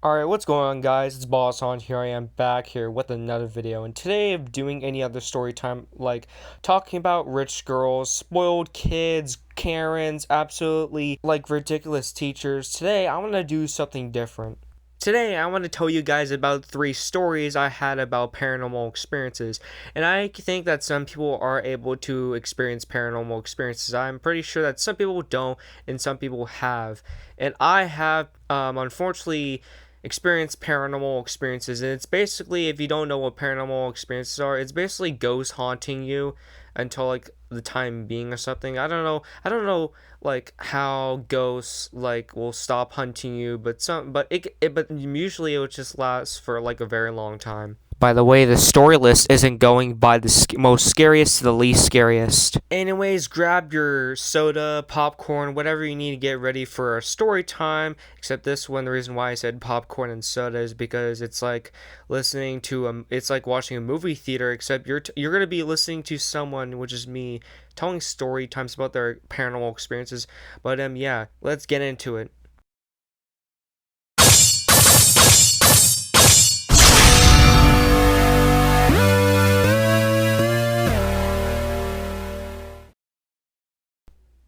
Alright, what's going on, guys? It's Boss on. Here I am back here with another video, and today I'm doing any other story time, like talking about rich girls, spoiled kids, Karens, absolutely like ridiculous teachers. Today I want to do something different. Today I want to tell you guys about 3 stories I had about paranormal experiences, and I think that some people are able to experience paranormal experiences. I'm pretty sure that some people don't, and some people have, and I have, unfortunately experience paranormal experiences. And it's basically, if you don't know what paranormal experiences are, it's basically ghosts haunting you until like the time being or something. I don't know like how ghosts like will stop hunting you, but but usually it would just last for like a very long time. By the way, the story list isn't going by the most scariest to the least scariest. Anyways, grab your soda, popcorn, whatever you need to get ready for a story time. Except this one, the reason why I said popcorn and soda is because it's like it's like watching a movie theater. Except you're gonna be listening to someone, which is me, telling story times about their paranormal experiences. But yeah, let's get into it.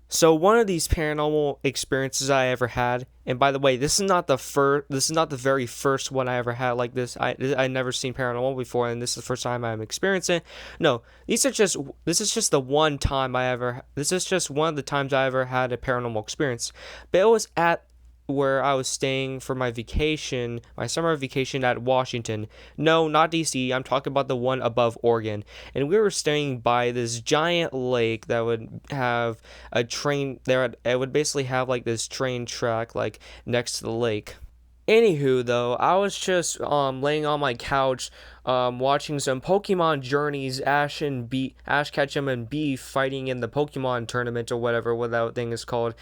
So one of these paranormal experiences I ever had, and by the way, this is not the first. This is not the very first one I ever had like this. I never seen paranormal before, and this is the first time I'm experiencing it. No, these are just. This is just the one time I ever. This is just one of the times I ever had a paranormal experience, but it was at where I was staying for my vacation, my summer vacation at Washington. No, not DC. I'm talking about the one above Oregon. And we were staying by this giant lake that would have a train there. It would basically have like this train track like next to the lake. Anywho, though, I was just laying on my couch, watching some Pokemon Journeys, Ash Ketchum and Bee fighting in the Pokemon tournament or whatever what that thing is called.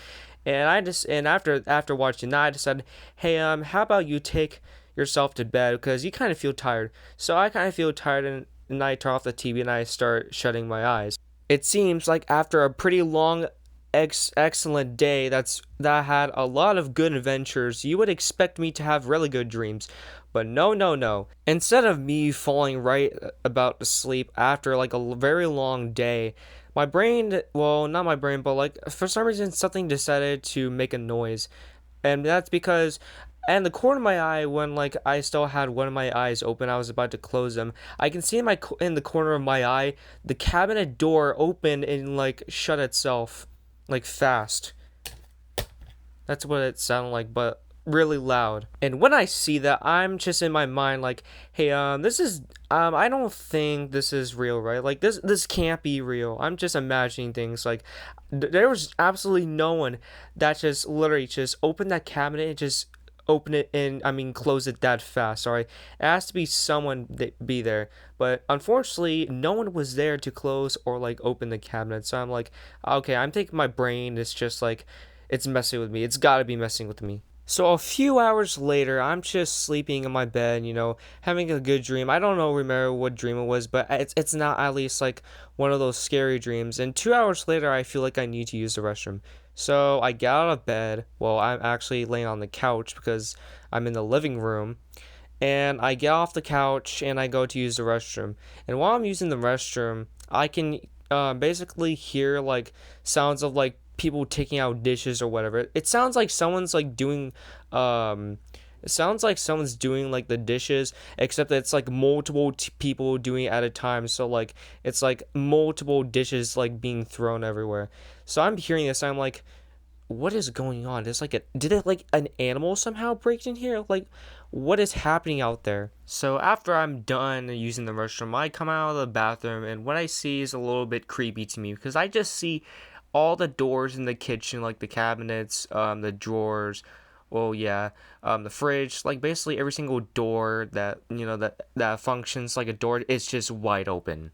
And after watching that, I decided, hey, how about you take yourself to bed because you kind of feel tired. So I kind of feel tired, and I turn off the TV and I start shutting my eyes. It seems like after a pretty long excellent day that had a lot of good adventures, you would expect me to have really good dreams. But no, no, no. Instead of me falling right about to sleep after like a very long day, my brain, well, not my brain, but like for some reason something decided to make a noise. And that's because and the corner of my eye, when like I still had one of my eyes open, I was about to close them. I can see in the corner of my eye the cabinet door open and like shut itself like fast. That's what it sounded like, but really loud. And when I see that, I'm just in my mind like, hey, this is I don't think this is real, right? Like this can't be real. I'm just imagining things like there was absolutely no one that just literally just opened that cabinet and just open it and close it that fast. Sorry, it has to be someone that be there, but unfortunately no one was there to close or like open the cabinet. So I'm like, okay, I'm thinking my brain is just like it's messing with me. It's got to be messing with me. So a few hours later, I'm just sleeping in my bed, having a good dream. I don't know, remember what dream it was, but it's not at least like one of those scary dreams. And 2 hours later, I feel like I need to use the restroom. So I get out of bed. Well, I'm actually laying on the couch because I'm in the living room. And I get off the couch and I go to use the restroom. And while I'm using the restroom, I can basically hear like sounds of like people taking out dishes or whatever. It sounds like someone's like doing um it sounds like someone's doing like the dishes, except that it's like multiple people doing it at a time. So like it's like multiple dishes like being thrown everywhere. So I'm hearing this. I'm like, what is going on? It's like did it like an animal somehow break in here? Like, what is happening out there? So after I'm done using the restroom, I come out of the bathroom, and what I see is a little bit creepy to me because I just see all the doors in the kitchen, like the cabinets, the drawers, well, yeah, the fridge, like basically every single door that that functions like a door is just wide open.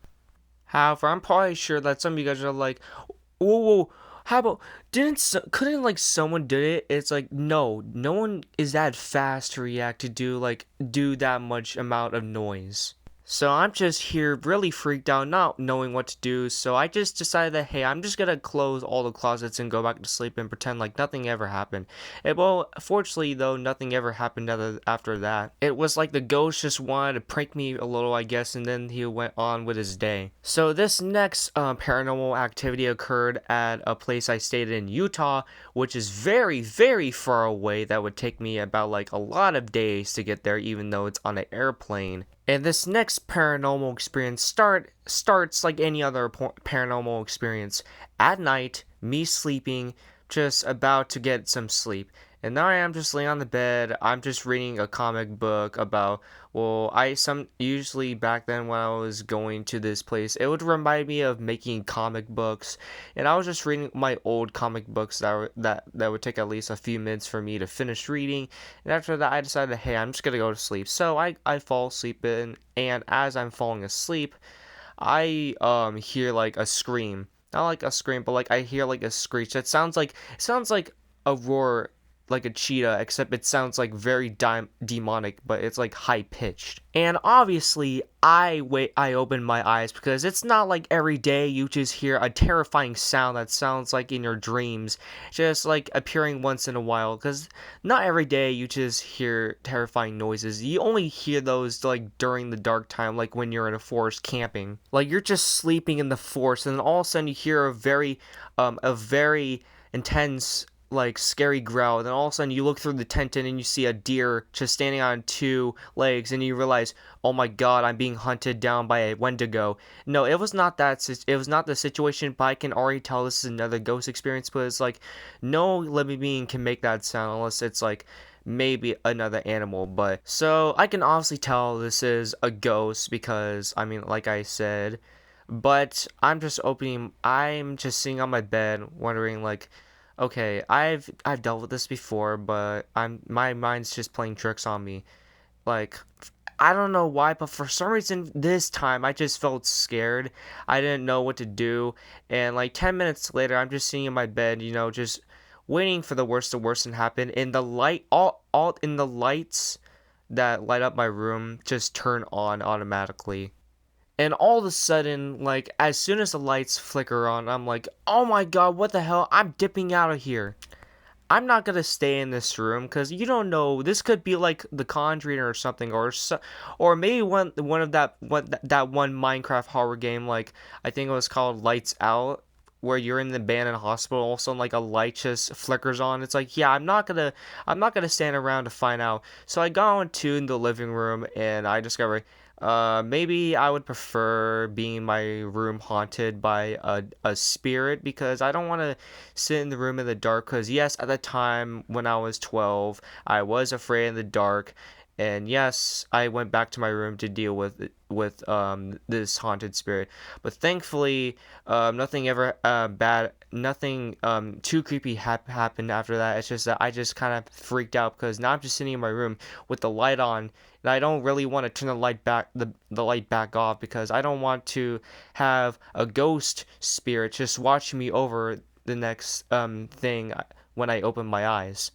However, I'm probably sure that some of you guys are like, whoa, whoa, how about couldn't like someone did it? It's like no, no one is that fast to react to do that much amount of noise. So I'm just here really freaked out, not knowing what to do. So I just decided that, hey, I'm just gonna close all the closets and go back to sleep and pretend like nothing ever happened. Well, fortunately though, nothing ever happened after that. It was like the ghost just wanted to prank me a little, I guess, and then he went on with his day. So this next paranormal activity occurred at a place I stayed in Utah, which is very, very far away. That would take me about like a lot of days to get there, even though it's on an airplane. And this next paranormal experience starts like any other paranormal experience. At night, me sleeping, just about to get some sleep. And now I am just laying on the bed. I'm just reading a comic book about, well, usually back then when I was going to this place, it would remind me of making comic books. And I was just reading my old comic books that would take at least a few minutes for me to finish reading. And after that, I decided, hey, I'm just gonna go to sleep. So I fall asleep and as I'm falling asleep, I hear like a scream. Not like a scream, but like I hear like a screech. It sounds like a roar, like a cheetah, except it sounds like very demonic, but it's like high pitched. And obviously, I open my eyes because it's not like every day you just hear a terrifying sound that sounds like in your dreams, just like appearing once in a while. Because not every day you just hear terrifying noises. You only hear those like during the dark time, like when you're in a forest camping. Like you're just sleeping in the forest, and then all of a sudden you hear a very intense like scary growl. Then all of a sudden you look through the tent and you see a deer just standing on two legs, and you realize, oh my god, I'm being hunted down by a Wendigo. No, it was not that. It was not the situation. But I can already tell this is another ghost experience. But it's like no living being can make that sound unless it's like maybe another animal. But so I can obviously tell this is a ghost because I mean, like I said. But I'm just sitting on my bed wondering like, okay, I've dealt with this before, but my mind's just playing tricks on me. Like I don't know why, but for some reason this time I just felt scared. I didn't know what to do, and like 10 minutes later I'm just sitting in my bed, just waiting for the worst to worsen happen, and the light all in the lights that light up my room just turn on automatically. And all of a sudden, like, as soon as the lights flicker on, I'm like, oh my god, what the hell? I'm dipping out of here. I'm not gonna stay in this room because you don't know. This could be like The Conjuring or something, or maybe one of that one Minecraft horror game. Like I think it was called Lights Out, where you're in the abandoned hospital. All of a sudden, like a light just flickers on. It's like, yeah, I'm not gonna stand around to find out. So I got into the living room and I discovered. Maybe I would prefer being in my room haunted by a spirit because I don't want to sit in the room in the dark. Because, yes, at the time when I was 12, I was afraid in the dark. And yes, I went back to my room to deal with this haunted spirit. But thankfully, nothing ever nothing too creepy happened after that. It's just that I just kind of freaked out because now I'm just sitting in my room with the light on, and I don't really want to turn the light back off because I don't want to have a ghost spirit just watching me over the next thing when I open my eyes.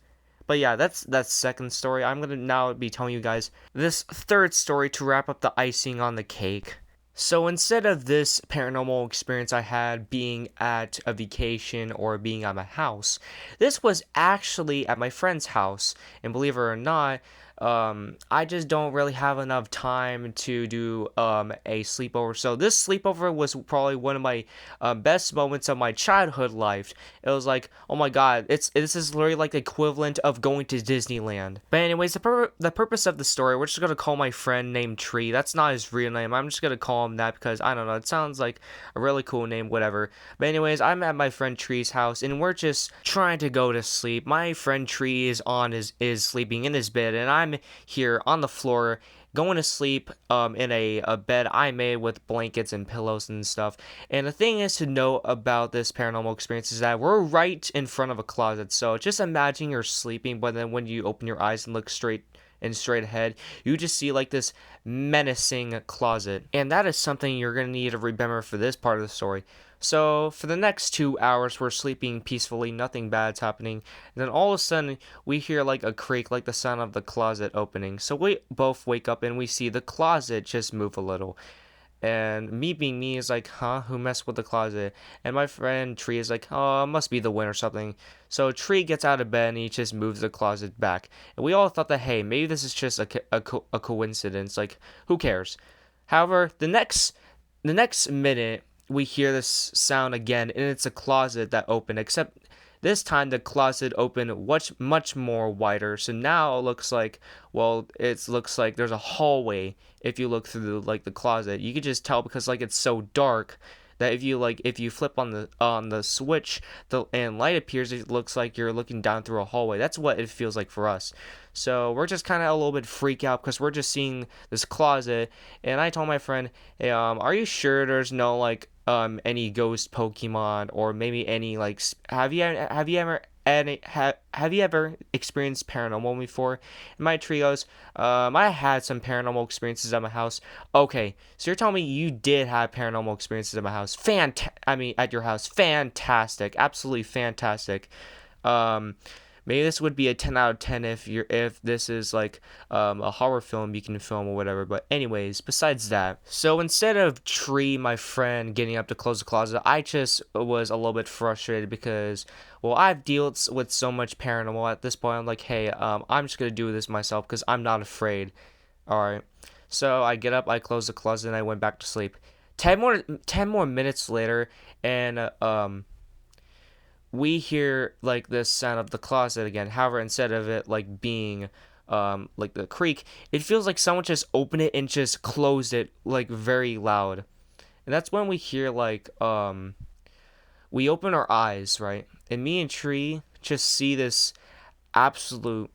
But yeah, that's second story. I'm gonna now be telling you guys this third story to wrap up the icing on the cake. So instead of this paranormal experience I had being at a vacation or being at my house, this was actually at my friend's house. And believe it or not, I just don't really have enough time to do a sleepover. So this sleepover was probably one of my best moments of my childhood life. It was like, oh my god, this is literally like the equivalent of going to Disneyland. But anyways, the purpose of the story, we're just gonna call my friend named Tree. That's not his real name. I'm just gonna call him that because I don't know. It sounds like a really cool name, whatever. But anyways, I'm at my friend Tree's house and we're just trying to go to sleep. My friend Tree is sleeping in his bed and I'm here on the floor going to sleep in a bed I made with blankets and pillows and stuff. And the thing is to know about this paranormal experience is that we're right in front of a closet. So just imagine you're sleeping, but then when you open your eyes and look straight ahead, you just see like this menacing closet. And that is something you're going to need to remember for this part of the story. So for the next 2 hours, we're sleeping peacefully, nothing bad's happening. And then all of a sudden, we hear like a creak, like the sound of the closet opening. So we both wake up and we see the closet just move a little. And me being me is like, huh, who messed with the closet? And my friend Tree is like, oh, it must be the wind or something. So Tree gets out of bed and he just moves the closet back. And we all thought that, hey, maybe this is just a coincidence. Like, who cares? However, the next minute, we hear this sound again, and it's a closet that opened, except this time the closet opened much more wider. So now it looks like, well, it looks like there's a hallway. If you look through the closet, you could just tell because like it's so dark that if you flip on the switch and light appears, it looks like you're looking down through a hallway. That's what it feels like for us. So we're just kind of a little bit freaked out because we're just seeing this closet. And I told my friend, hey, are you sure there's no like any ghost Pokemon or maybe any like have you ever experienced paranormal before? And my tree goes, I had some paranormal experiences at my house. Okay, so you're telling me you did have paranormal experiences at my house? At your house. Fantastic, absolutely fantastic. Um, Maybe this would be a 10 out of 10 if this is like a horror film you can film or whatever. But anyways, besides that, so instead of Tree, my friend, getting up to close the closet, I just was a little bit frustrated because, well, I've dealt with so much paranormal at this point. I'm like, hey, I'm just gonna do this myself because I'm not afraid. All right. So I get up, I close the closet, and I went back to sleep. 10 more minutes later, and we hear like this sound of the closet again. However, instead of it like being like the creak, it feels like someone just opened it and just closed it like very loud. And that's when we hear like we open our eyes, right? And me and Tree just see this absolute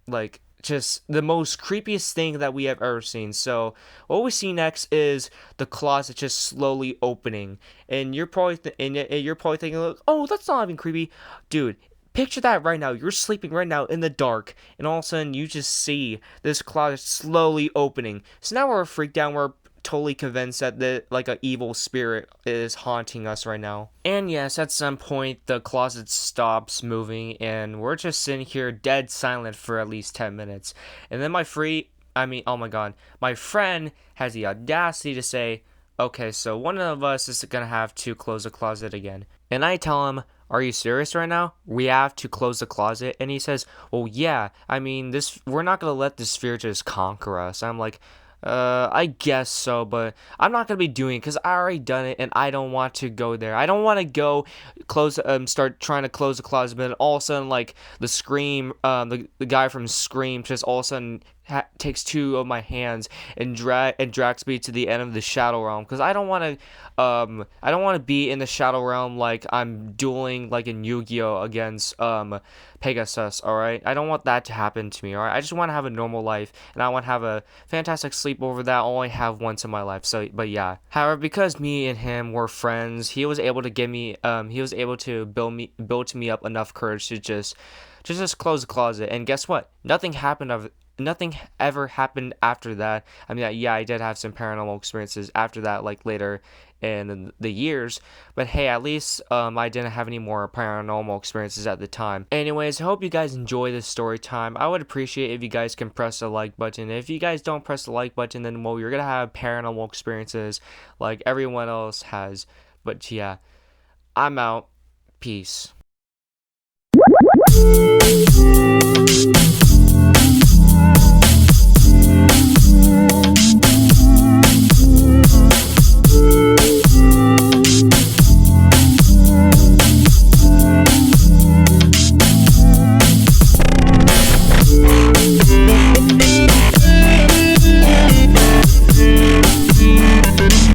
like just the most creepiest thing that we have ever seen. So what we see next is the closet just slowly opening, and you're probably thinking, like, oh, that's not even creepy, dude. Picture that right now. You're sleeping right now in the dark, and all of a sudden you just see this closet slowly opening. So now we're freaked out. We're totally convinced that like a evil spirit is haunting us right now. And yes, at some point the closet stops moving and we're just sitting here dead silent for at least 10 minutes. And then oh my god, my friend has the audacity to say, okay, so one of us is gonna have to close the closet again. And I tell him, are you serious right now? We have to close the closet? And he says, well, yeah, we're not gonna let this fear just conquer us. I'm like, I guess so, but I'm not gonna be doing it because I already done it, and I don't want to go there. I don't want to go start trying to close the closet, but all of a sudden, like the guy from Scream, just all of a sudden takes two of my hands and drags me to the end of the Shadow Realm because I don't want to be in the Shadow Realm like I'm dueling like in Yu-Gi-Oh against Pegasus. All right, I don't want that to happen to me. All right, I just want to have a normal life, and I want to have a fantastic sleepover that I only have once in my life. So, but yeah. However, because me and him were friends, he was able to build to me up enough courage to just close the closet. And guess what? Nothing ever happened after that. I mean, yeah, I did have some paranormal experiences after that, like later in the years. But hey, at least I didn't have any more paranormal experiences at the time. Anyways, I hope you guys enjoy this story time. I would appreciate if you guys can press the like button. If you guys don't press the like button, then well, you're gonna have paranormal experiences like everyone else has. But yeah, I'm out. Peace.